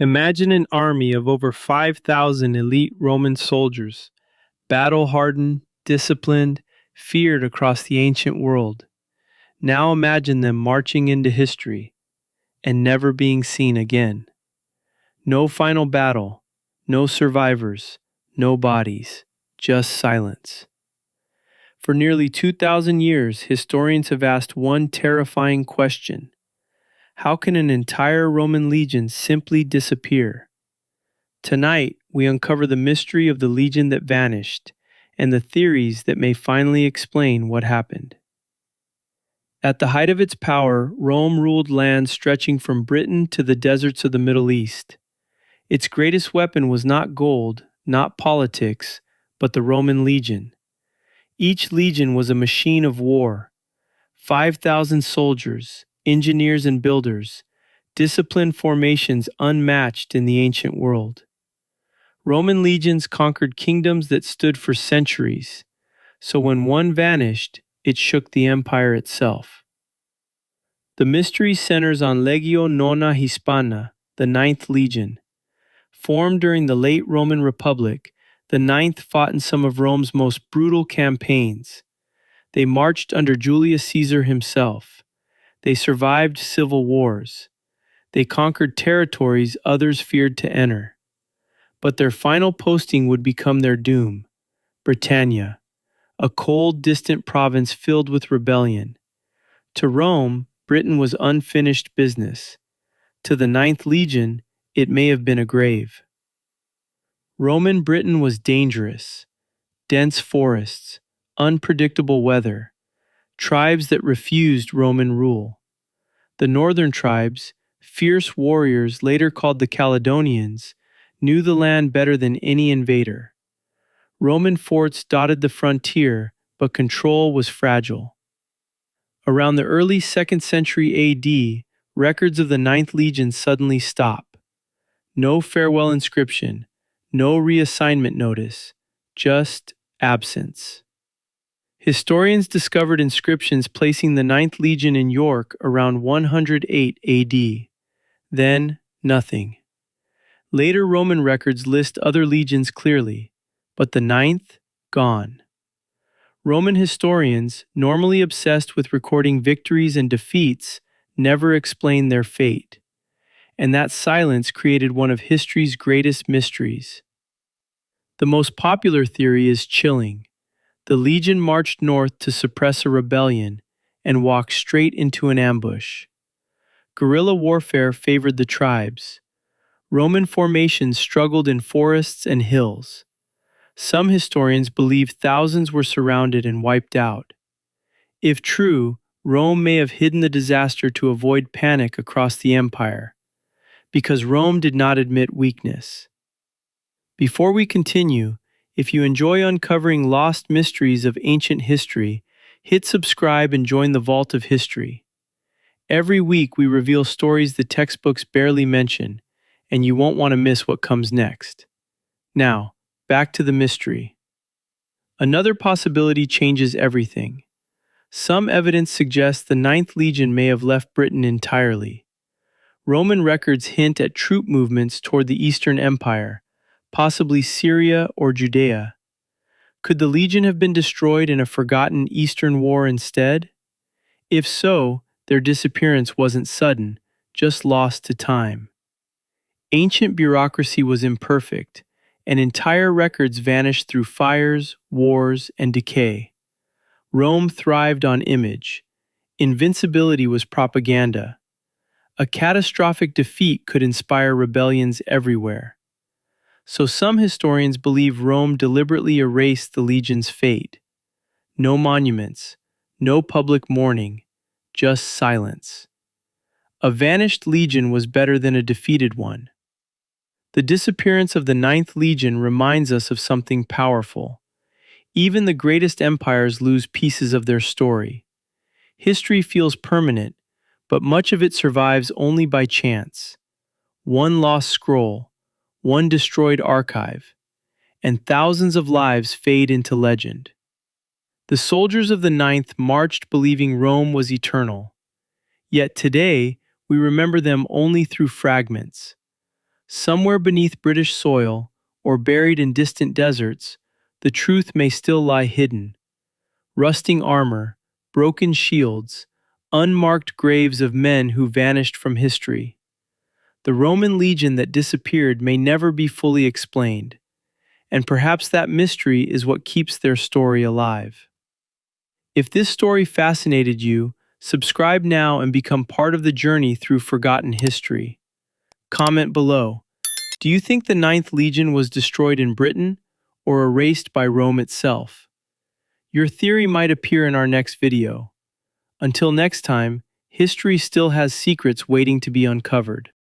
Imagine an army of over 5,000 elite Roman soldiers, battle hardened, disciplined, feared across the ancient world. Now imagine them marching into history and never being seen again. No final battle, no survivors, no bodies, just silence. For nearly 2,000 years, historians have asked one terrifying question: how can an entire Roman legion simply disappear? Tonight, we uncover the mystery of the legion that vanished and the theories that may finally explain what happened. At the height of its power, Rome ruled lands stretching from Britain to the deserts of the Middle East. Its greatest weapon was not gold, not politics, but the Roman legion. Each legion was a machine of war: 5,000 soldiers, engineers, and builders, disciplined formations unmatched in the ancient world. Roman legions conquered kingdoms that stood for centuries, so when one vanished, it shook the empire itself. The mystery centers on Legio Nona Hispana, the Ninth Legion. Formed during the late Roman Republic, the Ninth fought in some of Rome's most brutal campaigns. They marched under Julius Caesar himself. They survived civil wars. They conquered territories others feared to enter. But their final posting would become their doom: Britannia, a cold, distant province filled with rebellion. To Rome, Britain was unfinished business. To the Ninth Legion, it may have been a grave. Roman Britain was dangerous: dense forests, unpredictable weather, tribes that refused Roman rule. The northern tribes, fierce warriors later called the Caledonians, knew the land better than any invader. Roman forts dotted the frontier, but control was fragile. Around the early 2nd century AD, records of the Ninth Legion suddenly stop. No farewell inscription, no reassignment notice, just absence. Historians discovered inscriptions placing the Ninth Legion in York around 108 AD. Then, nothing. Later Roman records list other legions clearly, but the Ninth, gone. Roman historians, normally obsessed with recording victories and defeats, never explain their fate. And that silence created one of history's greatest mysteries. The most popular theory is chilling. The legion marched north to suppress a rebellion and walked straight into an ambush. Guerrilla warfare favored the tribes. Roman formations struggled in forests and hills. Some historians believe thousands were surrounded and wiped out. If true, Rome may have hidden the disaster to avoid panic across the empire, because Rome did not admit weakness. Before we continue, if you enjoy uncovering lost mysteries of ancient history, hit subscribe and join the Vault of History. Every week we reveal stories the textbooks barely mention, and you won't want to miss what comes next. Now, back to the mystery. Another possibility changes everything. Some evidence suggests the Ninth Legion may have left Britain entirely. Roman records hint at troop movements toward the Eastern Empire, possibly Syria or Judea. Could the legion have been destroyed in a forgotten Eastern war instead? If so, their disappearance wasn't sudden, just lost to time. Ancient bureaucracy was imperfect, and entire records vanished through fires, wars, and decay. Rome thrived on image. Invincibility was propaganda. A catastrophic defeat could inspire rebellions everywhere. So some historians believe Rome deliberately erased the legion's fate. No monuments, no public mourning, just silence. A vanished legion was better than a defeated one. The disappearance of the Ninth Legion reminds us of something powerful. Even the greatest empires lose pieces of their story. History feels permanent, but much of it survives only by chance. One lost scroll, one destroyed archive, and thousands of lives fade into legend. The soldiers of the Ninth marched believing Rome was eternal. Yet today, we remember them only through fragments. Somewhere beneath British soil, or buried in distant deserts, the truth may still lie hidden. Rusting armor, broken shields, unmarked graves of men who vanished from history. The Roman legion that disappeared may never be fully explained, and perhaps that mystery is what keeps their story alive. If this story fascinated you, subscribe now and become part of the journey through forgotten history. Comment below. Do you think the Ninth Legion was destroyed in Britain or erased by Rome itself? Your theory might appear in our next video. Until next time, history still has secrets waiting to be uncovered.